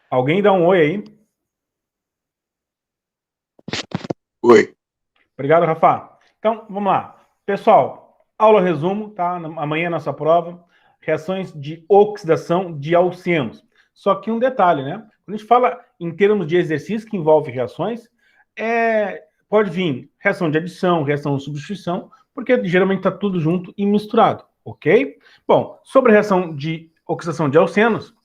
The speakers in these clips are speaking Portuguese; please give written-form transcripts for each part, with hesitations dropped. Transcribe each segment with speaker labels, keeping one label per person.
Speaker 1: Alguém dá um oi aí?
Speaker 2: Oi.
Speaker 1: Obrigado, Rafa. Então, vamos lá. Pessoal, aula resumo, tá? Amanhã é nossa prova. Reações de oxidação de alcenos. Só que um detalhe, né? Quando a gente fala em termos de exercício que envolve reações, pode vir reação de adição, reação de substituição, porque geralmente está tudo junto e misturado, ok? Bom, sobre a reação de oxidação de alcenos,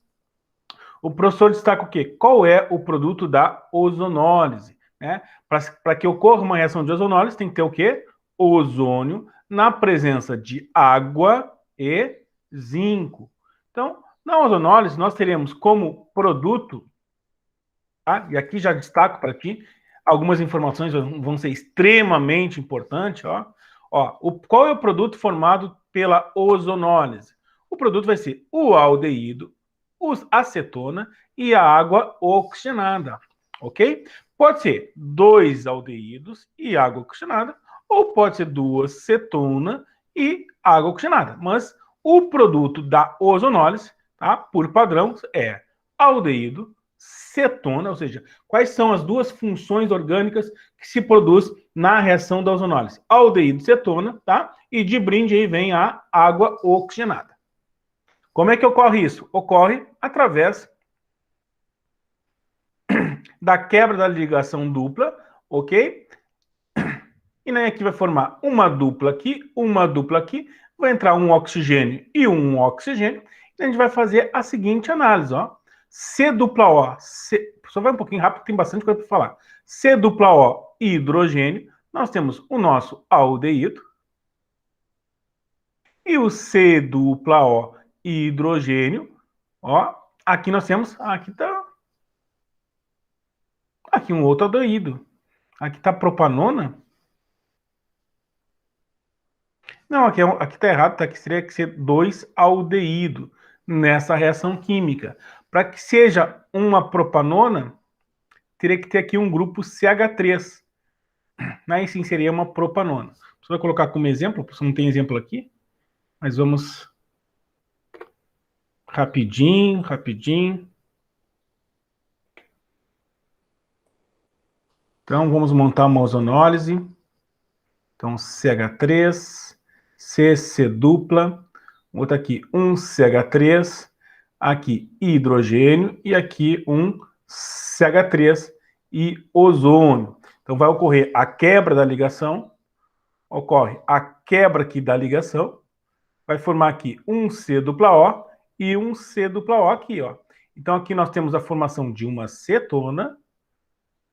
Speaker 1: o professor destaca o quê? Qual é o produto da ozonólise? Né? Para que ocorra uma reação de ozonólise, tem que ter o quê? Ozônio na presença de água e zinco. Então, na ozonólise, nós teremos como produto, tá? E aqui já destaco para ti, algumas informações vão ser extremamente importantes. Qual é o produto formado pela ozonólise? O produto vai ser o aldeído, a acetona e a água oxigenada, ok? Pode ser 2 aldeídos e água oxigenada, ou pode ser 2 cetona e água oxigenada. Mas o produto da ozonólise, tá, por padrão, é aldeído, cetona, ou seja, quais são as duas funções orgânicas que se produz na reação da ozonólise? Aldeído, cetona, tá? E de brinde aí vem a água oxigenada. Como é que ocorre isso? Ocorre através da quebra da ligação dupla, ok? E né, aqui vai formar uma dupla aqui, vai entrar um oxigênio e um oxigênio, e a gente vai fazer a seguinte análise, ó. C dupla O, só vai um pouquinho rápido, tem bastante coisa para falar. C dupla O, hidrogênio, nós temos o nosso aldeído, e o C dupla O, hidrogênio, ó, aqui nós temos, aqui um outro aldeído. Aqui tá propanona? Não, aqui tá errado, tá? Aqui teria que ser 2 aldeído nessa reação química. Para que seja uma propanona, teria que ter aqui um grupo CH3. Aí sim seria uma propanona. Você vai colocar como exemplo, porque não tem exemplo aqui, mas vamos rapidinho. Então vamos montar uma ozonólise. Então CH3, CC dupla, outro aqui um CH3, aqui hidrogênio e aqui um CH3 e ozônio. Então vai ocorrer a quebra da ligação, ocorre a quebra aqui da ligação, vai formar aqui um C dupla O e um C dupla O aqui, ó. Então aqui nós temos a formação de uma cetona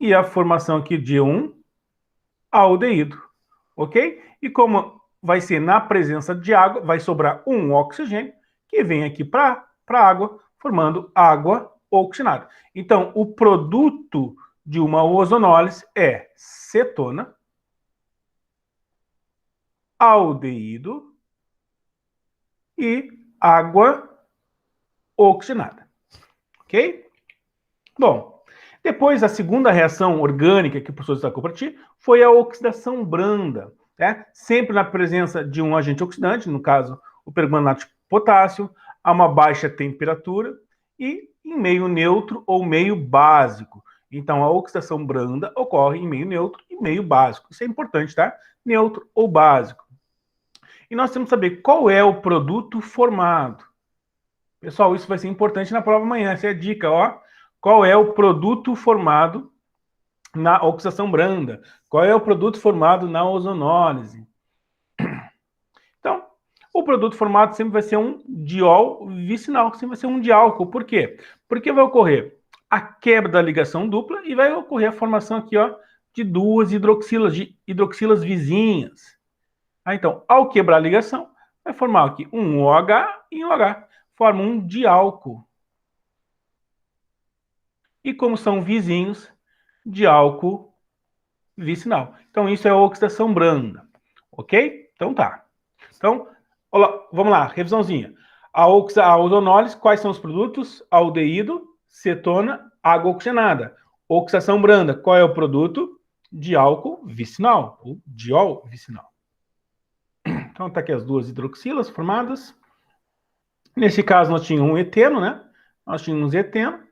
Speaker 1: e a formação aqui de um aldeído, ok? E como vai ser na presença de água, vai sobrar um oxigênio que vem aqui para a água, formando água oxigenada. Então, o produto de uma ozonólise é cetona, aldeído e água oxigenada. Ok? Bom, depois a segunda reação orgânica que o professor destacou para ti foi a oxidação branda, né? Sempre na presença de um agente oxidante, no caso o permanganato de potássio, a uma baixa temperatura e em meio neutro ou meio básico. Então a oxidação branda ocorre em meio neutro e meio básico. Isso é importante, tá? Neutro ou básico. E nós temos que saber qual é o produto formado. Pessoal, isso vai ser importante na prova amanhã. Essa é a dica, ó. Qual é o produto formado na oxidação branda? Qual é o produto formado na ozonólise? Então, o produto formado sempre vai ser um diol vicinal, sempre vai ser um diálcool. Por quê? Porque vai ocorrer a quebra da ligação dupla e vai ocorrer a formação aqui, ó, de duas hidroxilas vizinhas. Então, ao quebrar a ligação, vai formar aqui um OH e um OH. Forma um diálcool. E como são vizinhos, diálcool vicinal. Então, isso é a oxidação branda. Ok? Então, tá. Então, vamos lá, revisãozinha. A ozonólise, quais são os produtos? Aldeído, cetona, água oxigenada. Oxidação branda, qual é o produto? Diálcool vicinal, ou diol vicinal. Então, tá aqui as duas hidroxilas formadas. Nesse caso, nós tínhamos um eteno, né? Nós tínhamos eteno.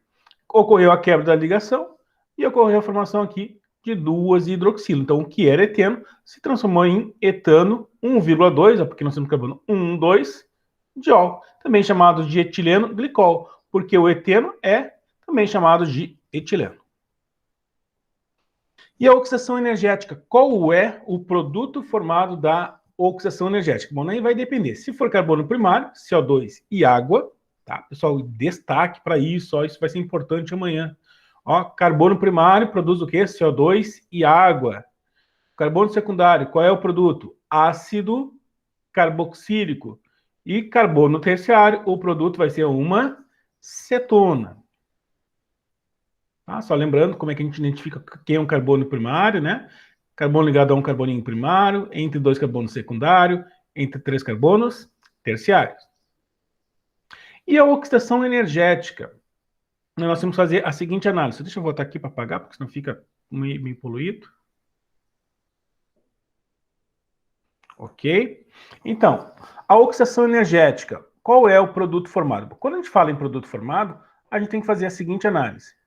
Speaker 1: ocorreu a quebra da ligação e ocorreu a formação aqui de duas hidroxilo. Então, o que era eteno se transformou em etano 1,2, porque nós temos carbono 1, 2, diol, também chamado de etileno glicol, porque o eteno é também chamado de etileno. E a oxidação energética, qual é o produto formado da oxidação energética? Bom, nem vai depender. Se for carbono primário, CO2 e água, tá? Pessoal, destaque para isso, ó, isso vai ser importante amanhã. Ó, carbono primário produz o quê? CO2 e água. Carbono secundário, qual é o produto? Ácido carboxílico. E carbono terciário, o produto vai ser uma cetona. Tá? Só lembrando como é que a gente identifica quem é um carbono primário, né? Carbono ligado a um carboninho primário, entre dois carbonos secundários, entre três carbonos terciários. E a oxidação energética? Nós temos que fazer a seguinte análise. Deixa eu voltar aqui para apagar, porque senão fica meio poluído. Ok? Então, a oxidação energética, qual é o produto formado? Quando a gente fala em produto formado, a gente tem que fazer a seguinte análise.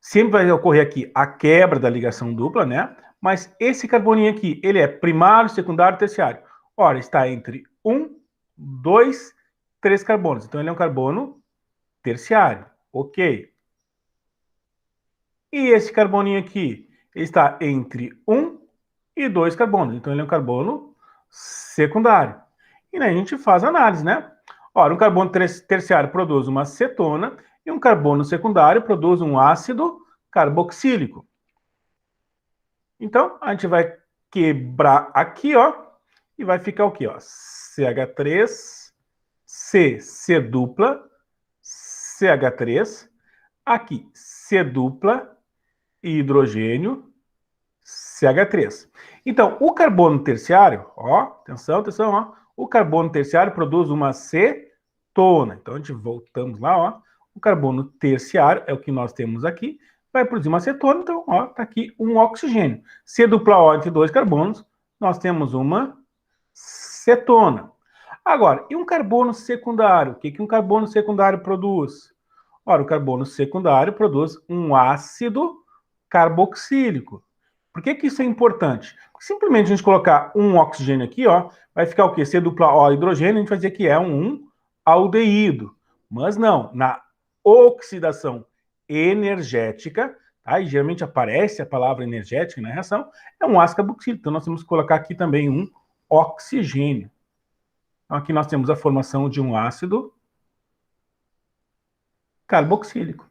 Speaker 1: Sempre vai ocorrer aqui a quebra da ligação dupla, né? Mas esse carboninho aqui, ele é primário, secundário, terciário. Ora, está entre 1, 2, 3 carbonos. Então, ele é um carbono terciário. Ok. E esse carboninho aqui, ele está entre 1 e 2 carbonos. Então, ele é um carbono secundário. E né, a gente faz análise, né? Ora, um carbono terciário produz uma cetona e um carbono secundário produz um ácido carboxílico. Então, a gente vai quebrar aqui, ó, e vai ficar o quê, ó? CH3, C dupla, CH3, aqui C dupla, hidrogênio, CH3. Então, o carbono terciário, ó, atenção, atenção, ó, o carbono terciário produz uma cetona. Então, a gente voltamos lá, ó, o carbono terciário é o que nós temos aqui, vai produzir uma cetona, então, ó, tá aqui um oxigênio. C dupla O entre dois carbonos, nós temos uma cetona. Agora, e um carbono secundário? O que um carbono secundário produz? Ora, o carbono secundário produz um ácido carboxílico. Por que isso é importante? Porque simplesmente a gente colocar um oxigênio aqui, ó, vai ficar o quê? C dupla O hidrogênio, a gente vai dizer que é um aldeído. Mas não, na oxidação energética, tá? E geralmente aparece a palavra energética na reação, é um ácido carboxílico. Então nós temos que colocar aqui também um oxigênio. Então aqui nós temos a formação de um ácido carboxílico.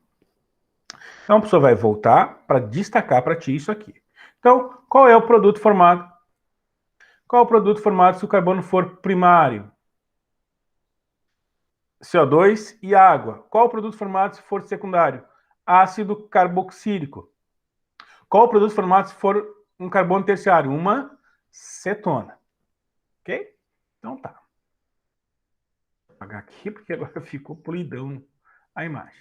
Speaker 1: Então a pessoa vai voltar para destacar para ti isso aqui. Então, qual é o produto formado? Qual é o produto formado se o carbono for primário? CO2 e água. Qual o produto formado se for secundário? Ácido carboxílico. Qual o produto formado se for um carbono terciário? Uma cetona. Ok? Então tá. Vou apagar aqui porque agora ficou polidão a imagem.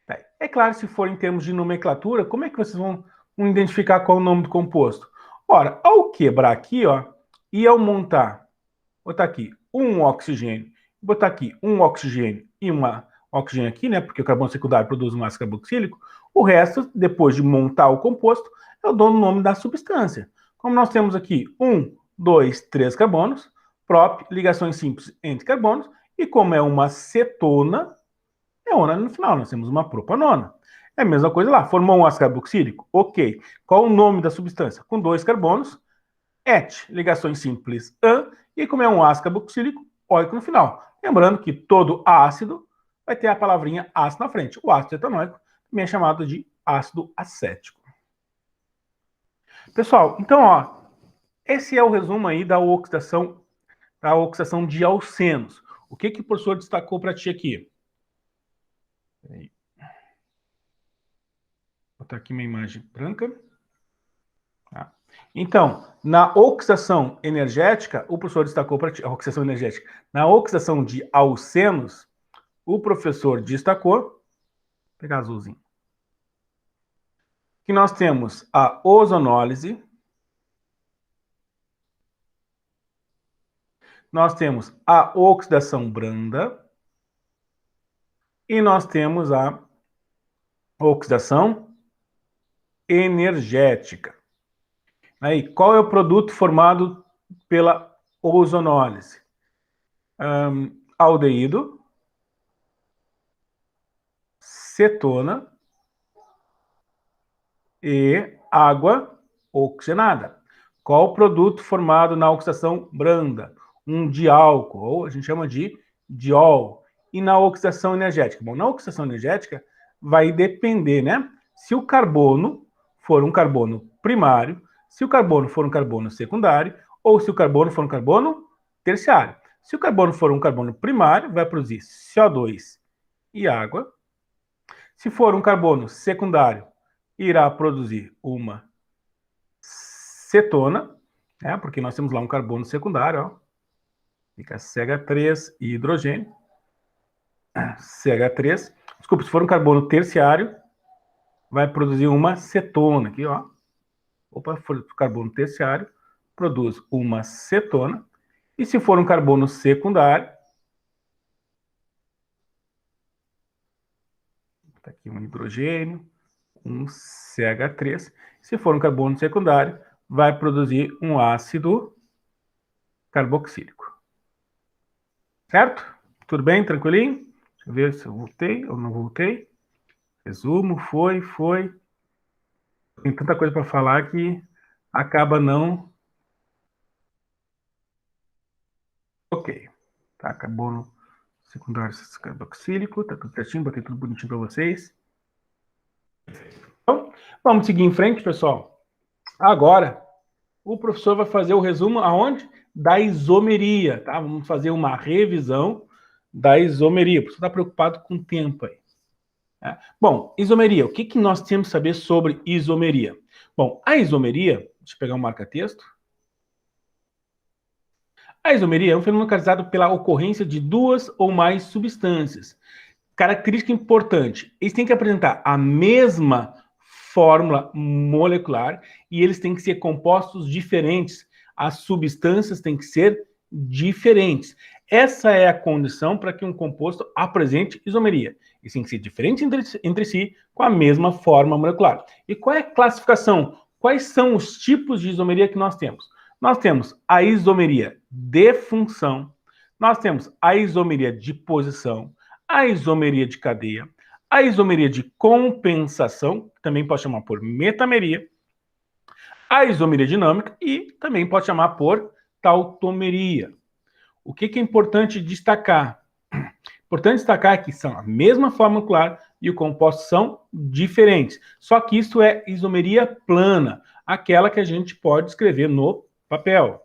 Speaker 1: Tá. É claro, se for em termos de nomenclatura, como é que vocês vão identificar qual é o nome do composto? Ora, ao quebrar aqui, ó, e ao montar, botar aqui um oxigênio, botar aqui um oxigênio e uma oxigênio aqui, né? Porque o carbono secundário produz um ácido carboxílico. O resto, depois de montar o composto, eu dou o nome da substância. Como nós temos aqui 1, 2, 3 carbonos, prop, ligações simples entre carbonos, e como é uma cetona, é ona no final, nós temos uma propanona. É a mesma coisa lá, formou um ácido carboxílico? Ok. Qual o nome da substância? Com 2 carbonos, et, ligações simples an, e como é um ácido carboxílico, óico no final. Lembrando que todo ácido vai ter a palavrinha ácido na frente. O ácido etanóico também é chamado de ácido acético. Pessoal, então, ó, esse é o resumo aí da oxidação de alcenos. O que o professor destacou para ti aqui? Peraí. Vou botar aqui minha imagem branca. Tá. Então, na oxidação energética, o professor destacou para ti, a oxidação energética. Na oxidação de alcenos, o professor destacou, vou pegar azulzinho, que nós temos a ozonólise, nós temos a oxidação branda, E nós temos a oxidação energética. Aí, qual é o produto formado pela ozonólise? Aldeído, cetona e água oxigenada. Qual o produto formado na oxidação branda? Um diálcool, ou a gente chama de diol. E na oxidação energética? Bom, na oxidação energética vai depender, né? Se o carbono for um carbono primário, se o carbono for um carbono secundário, ou se o carbono for um carbono terciário. Se o carbono for um carbono primário, vai produzir CO2 e água. Se for um carbono secundário, irá produzir uma cetona, né? Porque nós temos lá um carbono secundário, ó. Fica CH3 e hidrogênio. CH3. Desculpa, se for um carbono terciário, vai produzir uma cetona aqui, ó. Opa, for carbono terciário, produz uma cetona. E se for um carbono secundário, tá aqui um hidrogênio, um CH3. Se for um carbono secundário, vai produzir um ácido carboxílico. Certo? Tudo bem? Tranquilinho? Deixa eu ver se eu voltei ou não voltei. Resumo, foi. Tem tanta coisa para falar que acaba não... Ok. Tá, carbono secundário carboxílico, tá tudo certinho, botei tudo bonitinho para vocês. Então, vamos seguir em frente, pessoal. Agora, o professor vai fazer o resumo aonde? Da isomeria, tá? Vamos fazer uma revisão da isomeria. O professor está preocupado com o tempo aí. Tá? Bom, isomeria. O que nós temos que saber sobre isomeria? Bom, a isomeria, deixa eu pegar um marca-texto. A isomeria é um fenômeno caracterizado pela ocorrência de duas ou mais substâncias. Característica importante, eles têm que apresentar a mesma fórmula molecular e eles têm que ser compostos diferentes. As substâncias têm que ser diferentes. Essa é a condição para que um composto apresente isomeria. Eles têm que ser diferentes entre si com a mesma fórmula molecular. E qual é a classificação? Quais são os tipos de isomeria que nós temos? Nós temos a isomeria de função, nós temos a isomeria de posição, a isomeria de cadeia, a isomeria de compensação, também pode chamar por metameria, a isomeria dinâmica e também pode chamar por tautomeria. O que é importante destacar? Importante destacar que são a mesma fórmula molecular e os compostos são diferentes. Só que isso é isomeria plana, aquela que a gente pode escrever no papel.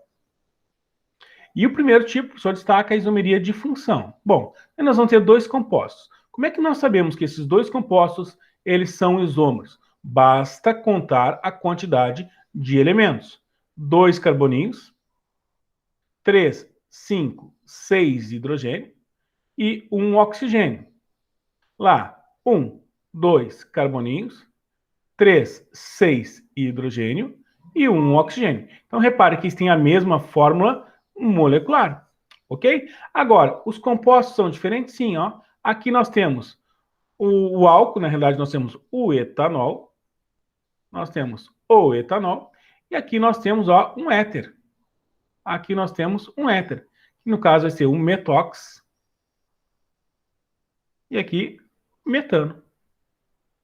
Speaker 1: E o primeiro tipo, só destaca a isomeria de função. Bom, nós vamos ter dois compostos. Como é que nós sabemos que esses dois compostos, eles são isômeros? Basta contar a quantidade de elementos. 2 carboninhos, 3, 5, 6 hidrogênio e 1 oxigênio. Lá, 1, 2 carboninhos, 3, 6 hidrogênio e 1 oxigênio. Então, repare que eles têm a mesma fórmula molecular, ok? Agora, os compostos são diferentes? Sim, ó. Aqui nós temos o álcool, na realidade nós temos o etanol, nós temos o etanol, e aqui nós temos, ó, um éter. Aqui nós temos um éter, que no caso vai ser um metóx, e aqui metano.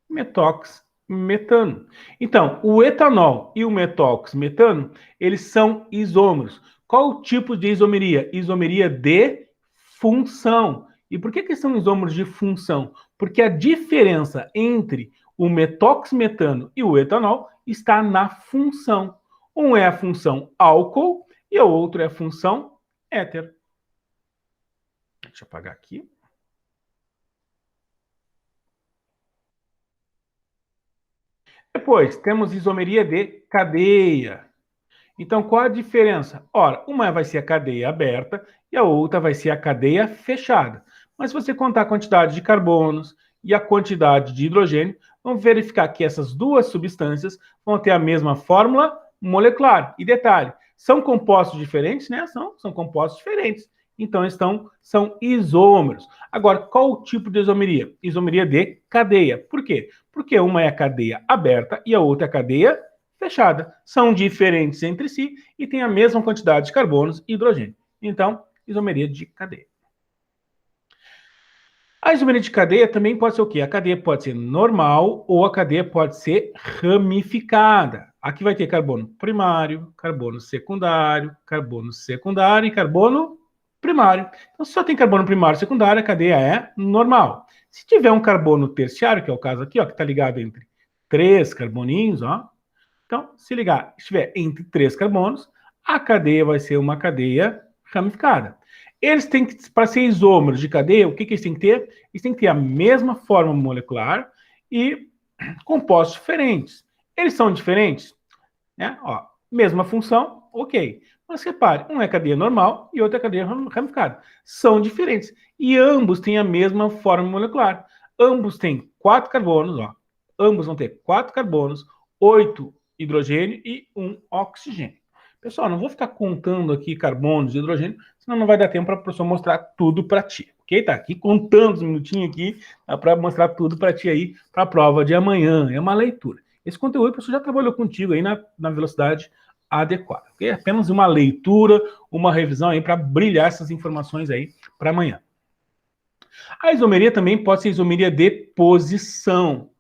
Speaker 1: Metóx, metano. Então, o etanol e o metóx, metano, eles são isômeros. Qual o tipo de isomeria? Isomeria de função. E por que são isômeros de função? Porque a diferença entre o metóximetano e o etanol está na função. Um é a função álcool e o outro é a função éter. Deixa eu apagar aqui. Depois, temos isomeria de cadeia. Então, qual a diferença? Ora, uma vai ser a cadeia aberta e a outra vai ser a cadeia fechada. Mas se você contar a quantidade de carbonos e a quantidade de hidrogênio, vamos verificar que essas duas substâncias vão ter a mesma fórmula molecular. E detalhe, são compostos diferentes, né? São compostos diferentes. Então, são isômeros. Agora, qual o tipo de isomeria? Isomeria de cadeia. Por quê? Porque uma é a cadeia aberta e a outra é a cadeia fechada. São diferentes entre si e têm a mesma quantidade de carbonos e hidrogênio. Então, isomeria de cadeia. A isomeria de cadeia também pode ser o quê? A cadeia pode ser normal ou a cadeia pode ser ramificada. Aqui vai ter carbono primário, carbono secundário e carbono primário. Então, se só tem carbono primário e secundário, a cadeia é normal. Se tiver um carbono terciário, que é o caso aqui, ó, que está ligado entre 3 carboninhos, ó. Então, se ligar, estiver entre 3 carbonos, a cadeia vai ser uma cadeia ramificada. Eles têm que, para ser isômeros de cadeia, o que eles têm que ter? Eles têm que ter a mesma forma molecular e compostos diferentes. Eles são diferentes, né? Ó, mesma função, ok. Mas repare, um é cadeia normal e outro é cadeia ramificada. São diferentes. E ambos têm a mesma forma molecular. Ambos têm 4 carbonos, ó. Ambos vão ter 4 carbonos, 8 hidrogênio e 1 oxigênio. Pessoal, não vou ficar contando aqui carbonos e hidrogênio, senão não vai dar tempo para o professor mostrar tudo para ti. Ok? Tá aqui contando uns minutinhos aqui para mostrar tudo para ti aí para a prova de amanhã. É uma leitura. Esse conteúdo o professor já trabalhou contigo aí na velocidade adequada. Okay? É apenas uma leitura, uma revisão aí para brilhar essas informações aí para amanhã. A isomeria também pode ser isomeria de posição.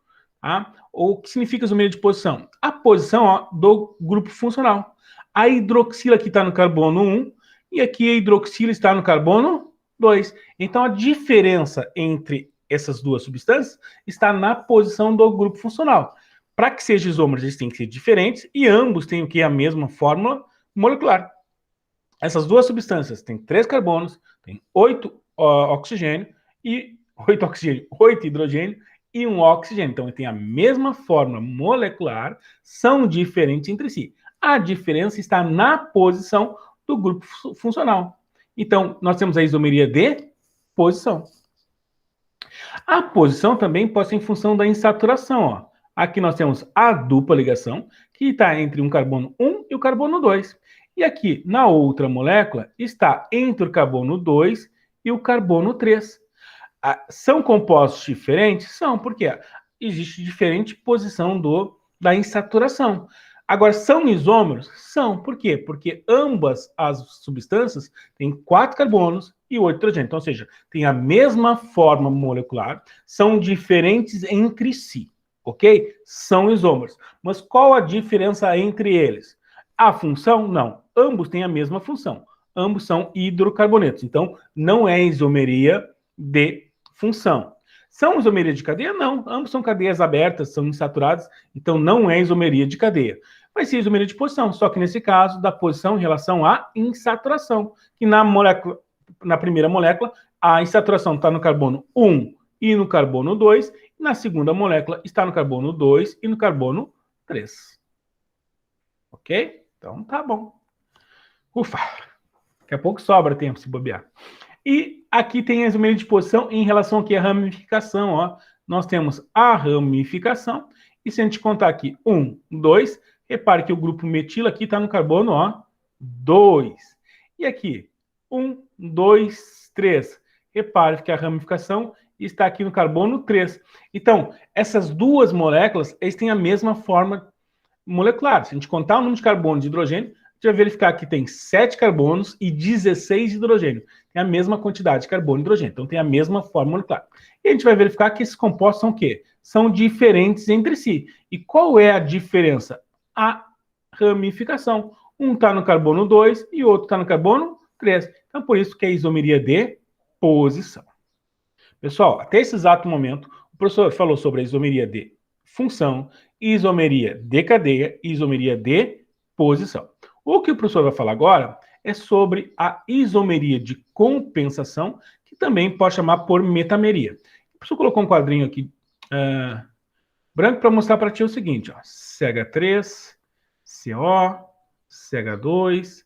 Speaker 1: Tá? O que significa isomeria de posição? A posição, ó, do grupo funcional. A hidroxila aqui está no carbono 1 e aqui a hidroxila está no carbono 2. Então a diferença entre essas duas substâncias está na posição do grupo funcional. Para que sejam isômeros, eles têm que ser diferentes e ambos têm o que? A mesma fórmula molecular. Essas duas substâncias têm 3 carbonos, têm 8 oxigênio e 8 hidrogênio e 1 oxigênio. Então, tem a mesma fórmula molecular, são diferentes entre si. A diferença está na posição do grupo funcional. Então, nós temos a isomeria de posição. A posição também pode ser em função da insaturação, ó. Aqui nós temos a dupla ligação, que está entre um carbono 1 e o carbono 2. E aqui, na outra molécula, está entre o carbono 2 e o carbono 3. São compostos diferentes? São, porque existe diferente posição da insaturação. Agora, são isômeros? São. Por quê? Porque ambas as substâncias têm 4 carbonos e 8 hidrogênios. Então, ou seja, têm a mesma forma molecular, são diferentes entre si, ok? São isômeros. Mas qual a diferença entre eles? A função? Não. Ambos têm a mesma função. Ambos são hidrocarbonetos. Então, não é isomeria de função. São isomeria de cadeia? Não. Ambos são cadeias abertas, são insaturadas, então não é isomeria de cadeia. Vai ser isomeria de posição, só que nesse caso, da posição em relação à insaturação, que na primeira molécula, a insaturação está no carbono 1 e no carbono 2, e na segunda molécula está no carbono 2 e no carbono 3. Ok? Então tá bom. Ufa! Daqui a pouco sobra tempo se bobear. E aqui tem a isomeria de posição em relação aqui à ramificação, ó. Nós temos a ramificação, e se a gente contar aqui 1, 2, repare que o grupo metilo aqui está no carbono, ó, 2. E aqui, 1, 2, 3. Repare que a ramificação está aqui no carbono 3. Então, essas duas moléculas, eles têm a mesma forma molecular. Se a gente contar o número de carbonos de hidrogênio, a gente vai verificar que tem 7 carbonos e 16 de hidrogênio. Tem a mesma quantidade de carbono e hidrogênio. Então, tem a mesma forma molecular. E a gente vai verificar que esses compostos são o quê? São diferentes entre si. E qual é a diferença? A ramificação. Um está no carbono 2 e o outro está no carbono 3. Então, por isso que é isomeria de posição. Pessoal, até esse exato momento, o professor falou sobre a isomeria de função, isomeria de cadeia e isomeria de posição. O que o professor vai falar agora é sobre a isomeria de compensação, que também pode chamar por metameria. O professor colocou um quadrinho aqui branco para mostrar para ti o seguinte, ó, CH3, CO, CH2,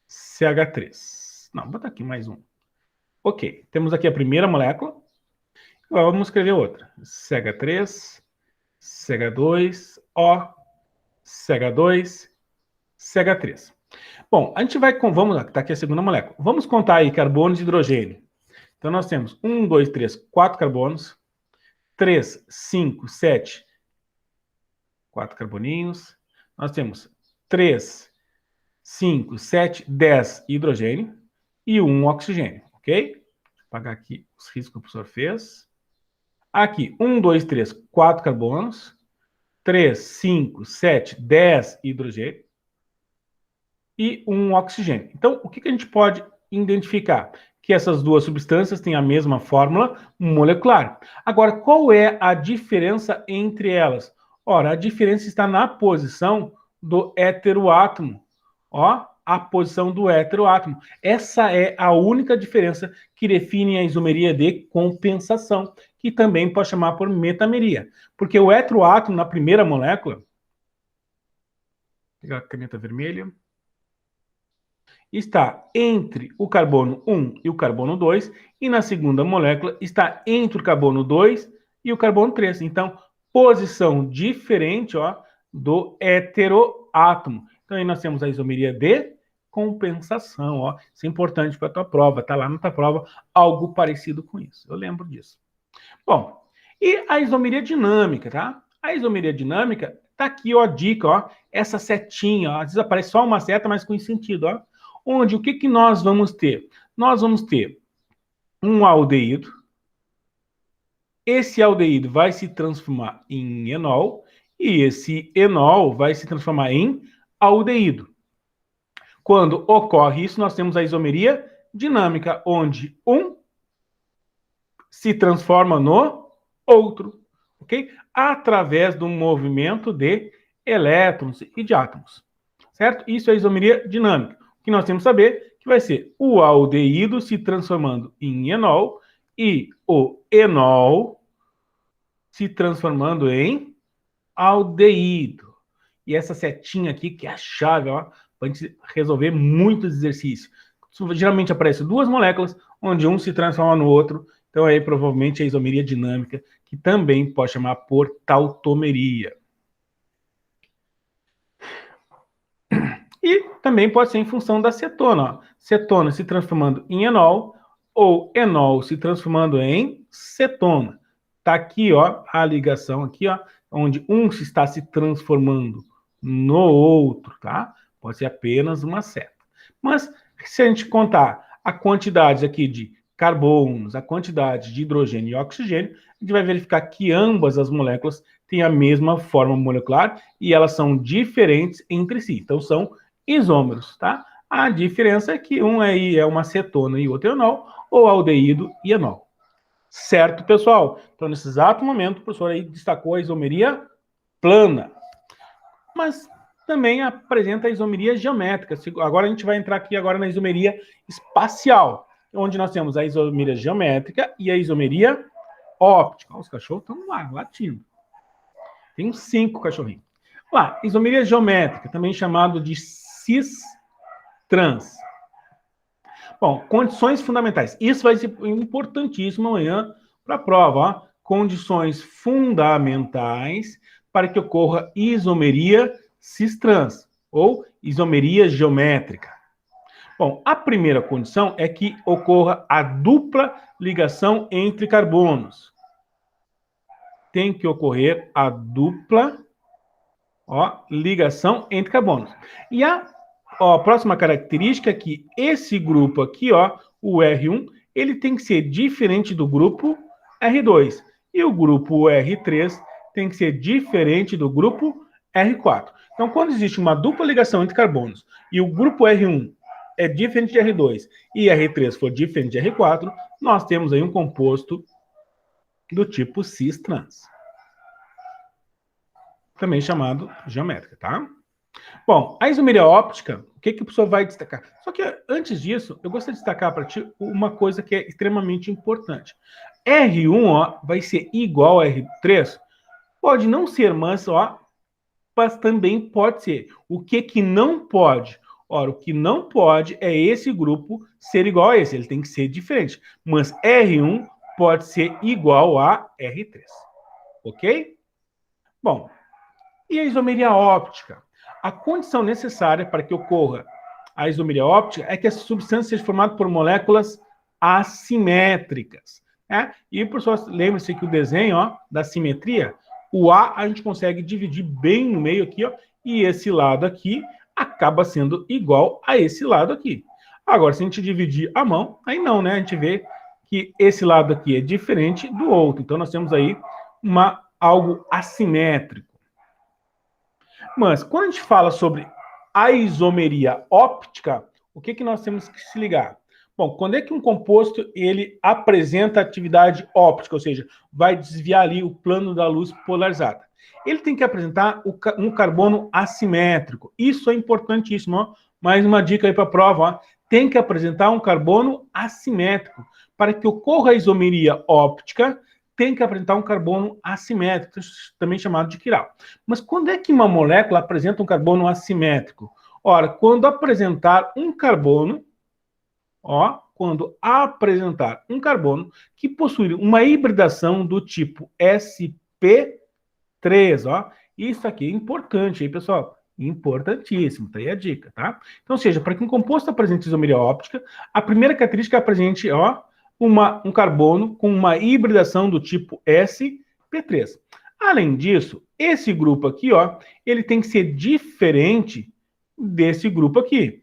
Speaker 1: CH3. Não, vou botar aqui mais um. Ok, temos aqui a primeira molécula. Agora vamos escrever outra. CH3, CH2, O, CH2, CH3. Bom, a gente vai, vamos lá, está aqui a segunda molécula. Vamos contar aí carbonos de hidrogênio. Então, nós temos 1, 2, 3, 4 carbonos, 3, 5, 7, 4 carboninhos. Nós temos 3, 5, 7, 10 hidrogênio e 1 oxigênio, ok? Vou apagar aqui os riscos que o professor fez. Aqui, 1, 2, 3, 4 carbonos, 3, 5, 7, 10 hidrogênio e 1 oxigênio. Então, o que a gente pode identificar? Que essas duas substâncias têm a mesma fórmula molecular. Agora, qual é a diferença entre elas? Ora, a diferença está na posição do heteroátomo. Ó, a posição do heteroátomo. Essa é a única diferença que define a isomeria de compensação, que também pode chamar por metameria. Porque o heteroátomo, na primeira molécula, vou pegar a caneta vermelha, está entre o carbono 1 e o carbono 2, e na segunda molécula está entre o carbono 2 e o carbono 3. Então, posição diferente, ó, do heteroátomo. Então, aí nós temos a isomeria de compensação, ó. Isso é importante para a tua prova, tá lá na tua prova algo parecido com isso. Eu lembro disso. Bom, e a isomeria dinâmica, tá? A isomeria dinâmica tá aqui, ó, a dica, ó, essa setinha, ó, às vezes aparece só uma seta, mas com sentido, ó. Onde o que nós vamos ter? Nós vamos ter um aldeído. Esse aldeído vai se transformar em enol e esse enol vai se transformar em aldeído. Quando ocorre isso, nós temos a isomeria dinâmica, onde um se transforma no outro, ok? Através do movimento de elétrons e de átomos, certo? Isso é a isomeria dinâmica. O que nós temos que saber que vai ser o aldeído se transformando em enol e o enol se transformando em aldeído. E essa setinha aqui, que é a chave, ó, para a gente resolver muitos exercícios. Geralmente aparecem duas moléculas, onde um se transforma no outro. Então, aí, provavelmente, a isomeria dinâmica, que também pode chamar por tautomeria. E também pode ser em função da cetona. Ó. Cetona se transformando em enol, ou enol se transformando em cetona. Está aqui, ó, a ligação aqui, ó, onde um se está se transformando no outro, tá? Pode ser apenas uma seta. Mas, se a gente contar a quantidade aqui de carbonos, a quantidade de hidrogênio e oxigênio, a gente vai verificar que ambas as moléculas têm a mesma forma molecular e elas são diferentes entre si. Então, são isômeros, tá? A diferença é que um aí é uma cetona e outro é enol, ou aldeído e enol. Certo, pessoal? Então, nesse exato momento, o professor aí destacou a isomeria plana. Mas também apresenta a isomeria geométrica. Agora a gente vai entrar aqui agora na isomeria espacial, onde nós temos a isomeria geométrica e a isomeria óptica. Olha, os cachorros estão lá, latindo. Tem uns 5 cachorrinhos. Lá, isomeria geométrica, também chamado de cis-trans. Bom, condições fundamentais. Isso vai ser importantíssimo amanhã para a prova. Ó. Condições fundamentais para que ocorra isomeria cis-trans, ou isomeria geométrica. Bom, a primeira condição é que ocorra a dupla ligação entre carbonos. Tem que ocorrer a dupla ligação entre carbonos. E a próxima característica é que esse grupo aqui, ó, o R1, ele tem que ser diferente do grupo R2. E o grupo R3 tem que ser diferente do grupo R4. Então, quando existe uma dupla ligação entre carbonos e o grupo R1 é diferente de R2 e R3 for diferente de R4, nós temos aí um composto do tipo cis-trans. Também chamado geométrica, tá? Bom, a isomeria óptica, o que o professor vai destacar? Só que antes disso, eu gostaria de destacar para ti uma coisa que é extremamente importante. R1 ó, vai ser igual a R3? Pode não ser, mas também pode ser. O que não pode? Ora, o que não pode é esse grupo ser igual a esse, ele tem que ser diferente. Mas R1 pode ser igual a R3. Ok? Bom, e a isomeria óptica? A condição necessária para que ocorra a isomeria óptica é que a substância seja formada por moléculas assimétricas. Né? E, pessoal, lembre-se que o desenho da simetria, o A a gente consegue dividir bem no meio aqui, e esse lado aqui acaba sendo igual a esse lado aqui. Agora, se a gente dividir a mão, aí não, né? A gente vê que esse lado aqui é diferente do outro. Então, nós temos aí algo assimétrico. Mas, quando a gente fala sobre a isomeria óptica, o que nós temos que se ligar? Bom, quando é que um composto ele apresenta atividade óptica, ou seja, vai desviar ali o plano da luz polarizada? Ele tem que apresentar um carbono assimétrico. Isso é importantíssimo. Mais uma dica aí para a prova. Tem que apresentar um carbono assimétrico. Para que ocorra a isomeria óptica, tem que apresentar um carbono assimétrico, também chamado de quiral. Mas quando é que uma molécula apresenta um carbono assimétrico? Ora, quando apresentar um carbono, que possui uma hibridação do tipo sp3, isso aqui é importante, aí, pessoal. Importantíssimo, tá aí a dica, tá? Então, ou seja, para que um composto apresente isomeria óptica, a primeira característica é apresente, um carbono com uma hibridação do tipo sp3. Além disso, esse grupo aqui, ele tem que ser diferente desse grupo aqui.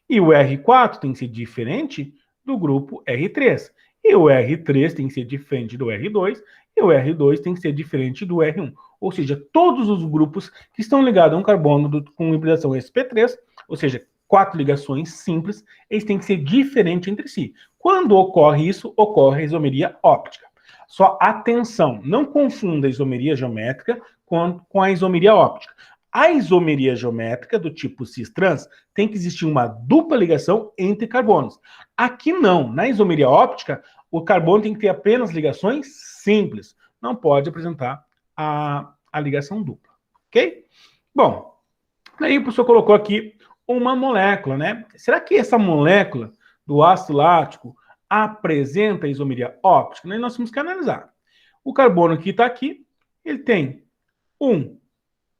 Speaker 1: E o R4 tem que ser diferente do grupo R3. E o R3 tem que ser diferente do R2. E o R2 tem que ser diferente do R1. Ou seja, todos os grupos que estão ligados a um carbono com hibridação sp3, ou seja, 4 ligações simples, eles têm que ser diferentes entre si. Quando ocorre isso, ocorre a isomeria óptica. Só atenção, não confunda a isomeria geométrica com a isomeria óptica. A isomeria geométrica do tipo cis-trans tem que existir uma dupla ligação entre carbonos. Aqui não, na isomeria óptica, o carbono tem que ter apenas ligações simples. Não pode apresentar a ligação dupla, ok? Bom, aí o professor colocou aqui uma molécula, né? Será que essa molécula do ácido lático apresenta isomeria óptica? Nós temos que analisar. O carbono que está aqui, ele tem 1,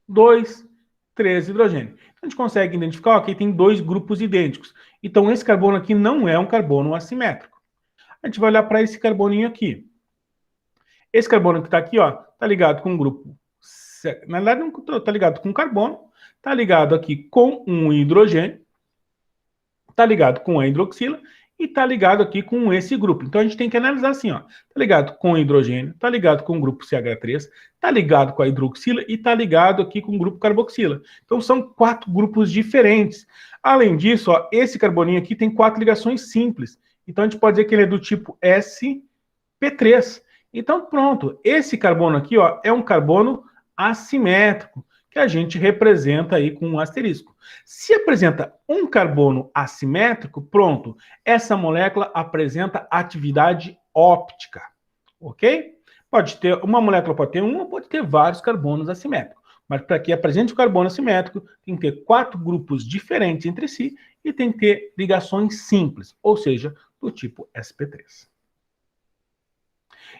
Speaker 1: 2, 3 hidrogênio. Então, a gente consegue identificar que tem 2 grupos idênticos. Então, esse carbono aqui não é um carbono assimétrico. A gente vai olhar para esse carboninho aqui. Esse carbono que está aqui, está ligado com um grupo. Na verdade, não está ligado com carbono, está ligado aqui com um hidrogênio, está ligado com a hidroxila e está ligado aqui com esse grupo. Então, a gente tem que analisar assim, está ligado com o hidrogênio, está ligado com o grupo CH3, está ligado com a hidroxila e está ligado aqui com o grupo carboxila. Então, são 4 grupos diferentes. Além disso, esse carboninho aqui tem 4 ligações simples. Então, a gente pode dizer que ele é do tipo sp3. Então, pronto. Esse carbono aqui, é um carbono assimétrico, que a gente representa aí com um asterisco. Se apresenta um carbono assimétrico, pronto, essa molécula apresenta atividade óptica, ok? Uma molécula pode ter um ou pode ter vários carbonos assimétricos, mas para que apresente o carbono assimétrico, tem que ter 4 grupos diferentes entre si e tem que ter ligações simples, ou seja, do tipo sp3.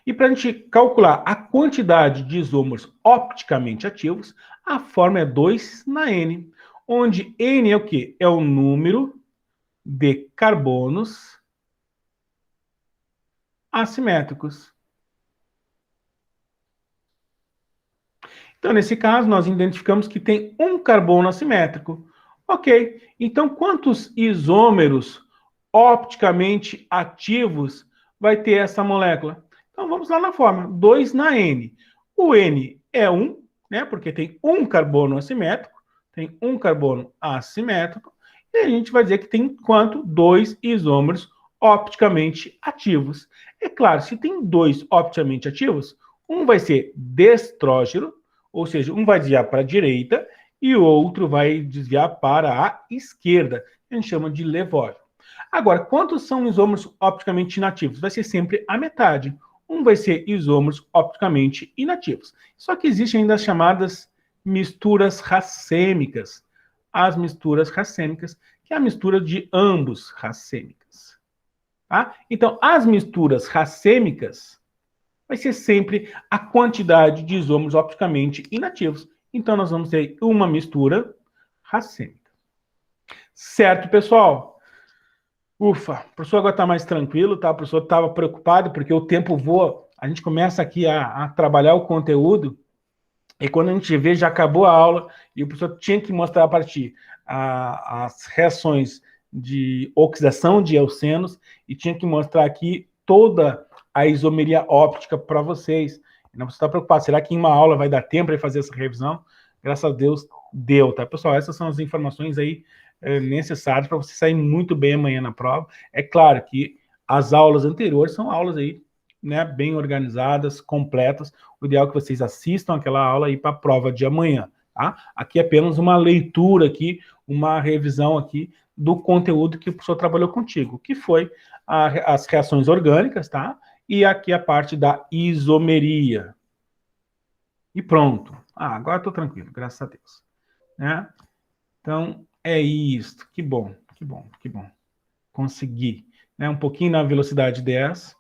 Speaker 1: E para a gente calcular a quantidade de isômeros opticamente ativos, a fórmula é 2 na N, onde N é o quê? É o número de carbonos assimétricos. Então, nesse caso, nós identificamos que tem um carbono assimétrico. Ok, então quantos isômeros opticamente ativos vai ter essa molécula? Então, vamos lá na fórmula, 2 na N. O N é 1, né, porque tem um carbono assimétrico, e a gente vai dizer que tem quanto? 2 isômeros opticamente ativos. É claro, se tem 2 opticamente ativos, um vai ser destrógeno, ou seja, um vai desviar para a direita e o outro vai desviar para a esquerda. A gente chama de levógeno. Agora, quantos são isômeros opticamente inativos? Vai ser sempre a metade. Um vai ser isômeros opticamente inativos. Só que existem ainda as chamadas misturas racêmicas. As misturas racêmicas, que é a mistura de ambos racêmicas. Tá? Então, as misturas racêmicas vai ser sempre a quantidade de isômeros opticamente inativos. Então, nós vamos ter uma mistura racêmica. Certo, pessoal. Ufa, o professor agora está mais tranquilo, tá? O professor estava preocupado porque o tempo voa. A gente começa aqui a trabalhar o conteúdo e quando a gente vê, já acabou a aula e o professor tinha que mostrar para ti as reações de oxidação de eocenos e tinha que mostrar aqui toda a isomeria óptica para vocês. Não precisa estar preocupado. Será que em uma aula vai dar tempo para fazer essa revisão? Graças a Deus, deu, tá? Pessoal, essas são as informações aí necessárias para você sair muito bem amanhã na prova. É claro que as aulas anteriores são aulas aí, né, bem organizadas, completas. O ideal é que vocês assistam aquela aula aí para a prova de amanhã, tá? Aqui é apenas uma leitura aqui, uma revisão aqui do conteúdo que o professor trabalhou contigo, que foi as reações orgânicas, tá? E aqui a parte da isomeria. E pronto. Agora estou tranquilo, graças a Deus. Né? Então, é isso. Que bom, que bom, que bom. Consegui. Né? Um pouquinho na velocidade 10.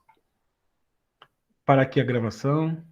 Speaker 1: Para aqui a gravação.